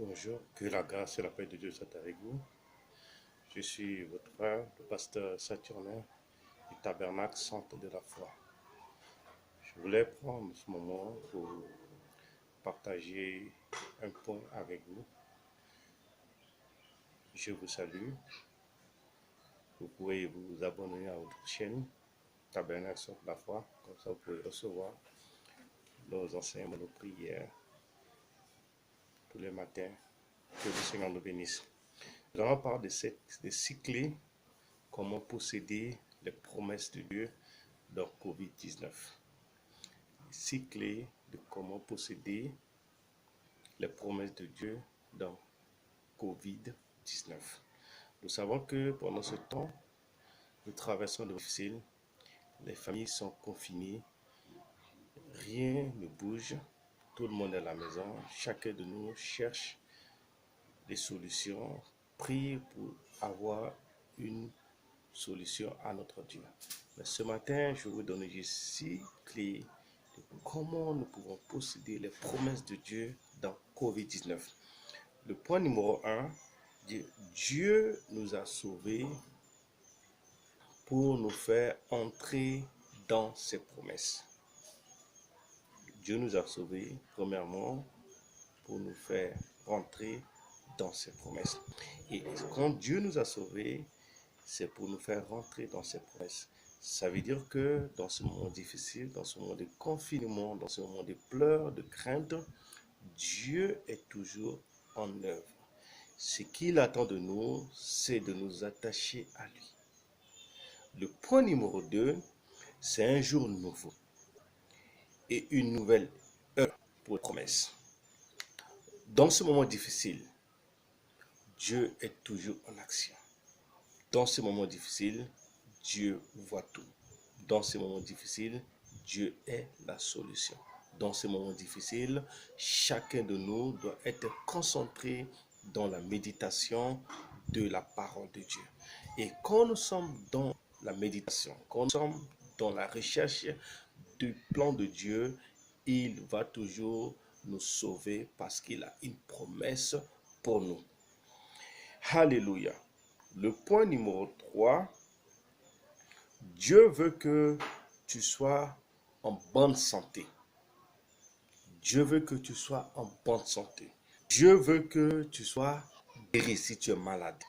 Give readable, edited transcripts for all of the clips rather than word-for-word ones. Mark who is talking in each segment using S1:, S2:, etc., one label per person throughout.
S1: Bonjour, que la grâce et la paix de Dieu soient avec vous. Je suis votre frère, le pasteur Saturnin du Tabernacle Centre de la Foi. Je voulais prendre ce moment pour partager un point avec vous. Je vous salue. Vous pouvez vous abonner à notre chaîne Tabernacle Centre de la Foi. Comme ça, vous pouvez recevoir nos enseignements, nos prières tous les matins. Que le Seigneur nous bénisse. Nous allons parler de 6 clés, comment posséder les promesses de Dieu dans COVID-19. 6 clés de comment posséder les promesses de Dieu dans COVID-19. Nous savons que pendant ce temps, nous traversons de difficiles, les familles sont confinées, rien ne bouge, tout le monde est à la maison, chacun de nous cherche des solutions, prie pour avoir une solution à notre Dieu. Mais ce matin, je vais vous donner juste 6 clés de comment nous pouvons posséder les promesses de Dieu dans COVID-19. Le point numéro 1, Dieu nous a sauvés pour nous faire entrer dans ses promesses. Dieu nous a sauvés, premièrement, pour nous faire rentrer dans ses promesses. Et quand Dieu nous a sauvés, c'est pour nous faire rentrer dans ses promesses. Ça veut dire que dans ce moment difficile, dans ce moment de confinement, dans ce moment de pleurs, de crainte, Dieu est toujours en œuvre. Ce qu'il attend de nous, c'est de nous attacher à lui. Le point numéro 2, c'est un jour nouveau et une nouvelle heure pour les promesses. Dans ce moment difficile, Dieu est toujours en action. Dans ces moments difficiles, Dieu voit tout. Dans ces moments difficiles, Dieu est la solution. Dans ces moments difficiles, chacun de nous doit être concentré dans la méditation de la parole de Dieu. Et quand nous sommes dans la méditation, quand nous sommes dans la recherche du plan de Dieu, il va toujours nous sauver parce qu'il a une promesse pour nous. Alléluia. Le point numéro 3, Dieu veut que tu sois en bonne santé. Dieu veut que tu sois en bonne santé. Dieu veut que tu sois guéri si tu es malade.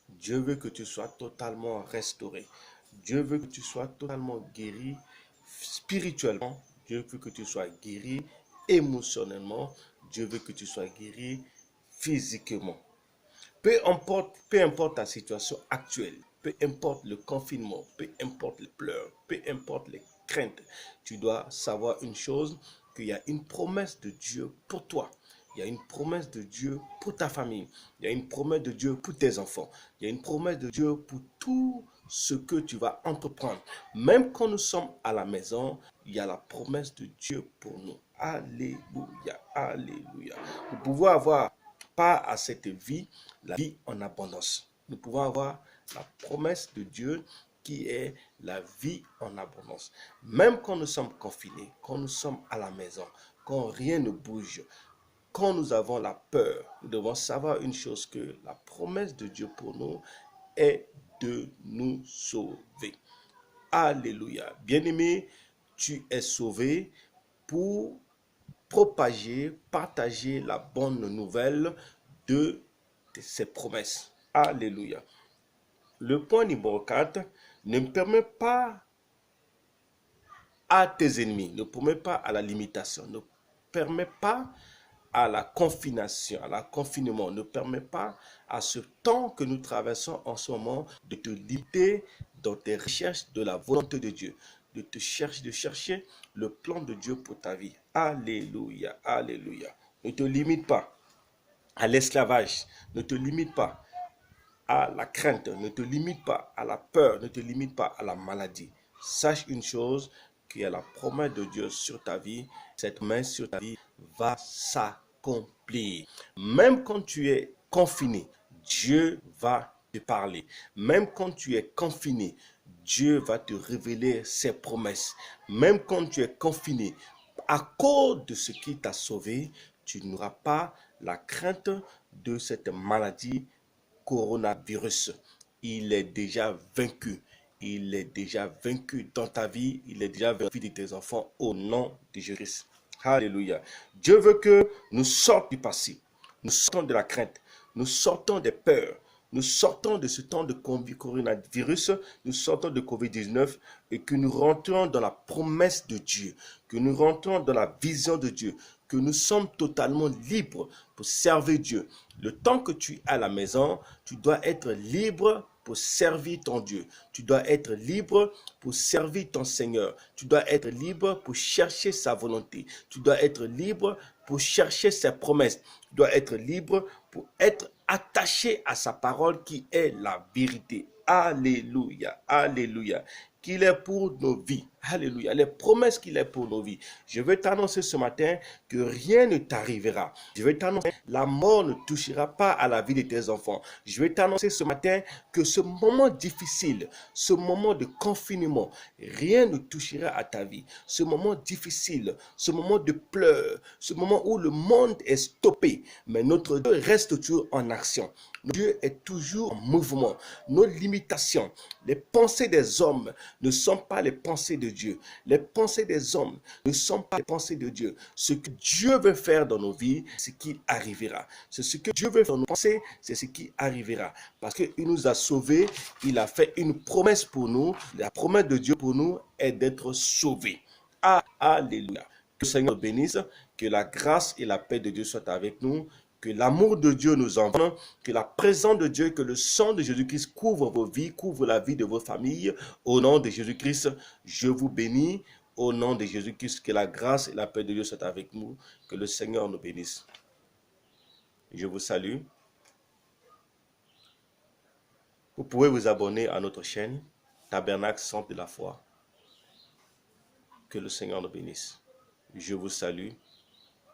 S1: Dieu veut que tu sois totalement restauré. Dieu veut que tu sois totalement guéri spirituellement. Dieu veut que tu sois guéri émotionnellement. Dieu veut que tu sois guéri physiquement. Peu importe ta situation actuelle, peu importe le confinement, peu importe les pleurs, peu importe les craintes, tu dois savoir une chose, qu'il y a une promesse de Dieu pour toi. Il y a une promesse de Dieu pour ta famille. Il y a une promesse de Dieu pour tes enfants. Il y a une promesse de Dieu pour tout ce que tu vas entreprendre. Même quand nous sommes à la maison, il y a la promesse de Dieu pour nous. Alléluia, alléluia. Nous pouvons avoir part à cette vie, la vie en abondance. Nous pouvons avoir la promesse de Dieu qui est la vie en abondance. Même quand nous sommes confinés, quand nous sommes à la maison, quand rien ne bouge, quand nous avons la peur, nous devons savoir une chose, que la promesse de Dieu pour nous est de nous sauver. Alléluia. Bien-aimé, tu es sauvé pour propager, partager la bonne nouvelle de ses promesses. Alléluia. Le point numéro 4, ne permet pas à tes ennemis, ne permet pas à la limitation, ne permet pas à la confination, à la confinement, ne permet pas à ce temps que nous traversons en ce moment de te limiter dans tes recherches de la volonté de Dieu, de chercher le plan de Dieu pour ta vie. Alléluia, alléluia. Ne te limite pas à l'esclavage, ne te limite pas à la crainte, ne te limite pas à la peur, ne te limite pas à la maladie. Sache une chose, qu'il y a la promesse de Dieu sur ta vie. Cette main sur ta vie va s'accomplir. Même quand tu es confiné, Dieu va te parler. Même quand tu es confiné, Dieu va te révéler ses promesses. Même quand tu es confiné, à cause de ce qui t'a sauvé, tu n'auras pas la crainte de cette maladie coronavirus. Il est déjà vaincu. Il est déjà vaincu dans ta vie. Il est déjà vaincu de tes enfants au nom de Jésus. Alléluia. Dieu veut que nous sortions du passé. Nous sortons de la crainte. Nous sortons des peurs. Nous sortons de ce temps de coronavirus, nous sortons de Covid-19 et que nous rentrons dans la promesse de Dieu, que nous rentrons dans la vision de Dieu, que nous sommes totalement libres pour servir Dieu. Le temps que tu es à la maison, tu dois être libre pour servir ton Dieu. Tu dois être libre pour servir ton Seigneur. Tu dois être libre pour chercher sa volonté. Tu dois être libre pour chercher ses promesses. Tu dois être libre pour être attaché à sa parole qui est la vérité. Alléluia, alléluia. Qu'il est pour nos vies. Alléluia. Les promesses qu'il est pour nos vies. Je vais t'annoncer ce matin que rien ne t'arrivera. Je vais t'annoncer que la mort ne touchera pas à la vie de tes enfants. Je vais t'annoncer ce matin que ce moment difficile, ce moment de confinement, rien ne touchera à ta vie. Ce moment difficile, ce moment de pleurs, ce moment où le monde est stoppé, mais notre Dieu reste toujours en action. Dieu est toujours en mouvement. Nos limitations, les pensées des hommes ne sont pas les pensées de Dieu. Les pensées des hommes ne sont pas les pensées de Dieu. Ce que Dieu veut faire dans nos vies, c'est ce qui arrivera. C'est ce que Dieu veut faire dans nos pensées, c'est ce qui arrivera. Parce qu'il nous a sauvés, il a fait une promesse pour nous. La promesse de Dieu pour nous est d'être sauvés. Alléluia. Que le Seigneur bénisse, que la grâce et la paix de Dieu soient avec nous. Que l'amour de Dieu nous envoie, que la présence de Dieu, que le sang de Jésus-Christ couvre vos vies, couvre la vie de vos familles. Au nom de Jésus-Christ, je vous bénis. Au nom de Jésus-Christ, que la grâce et la paix de Dieu soient avec nous. Que le Seigneur nous bénisse. Je vous salue. Vous pouvez vous abonner à notre chaîne, Tabernacle Centre de la Foi. Que le Seigneur nous bénisse. Je vous salue.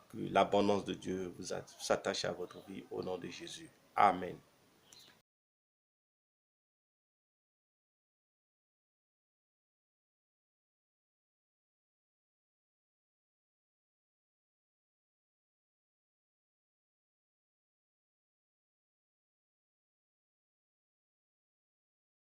S1: Que l'abondance de Dieu vous s'attache à votre vie au nom de Jésus. Amen.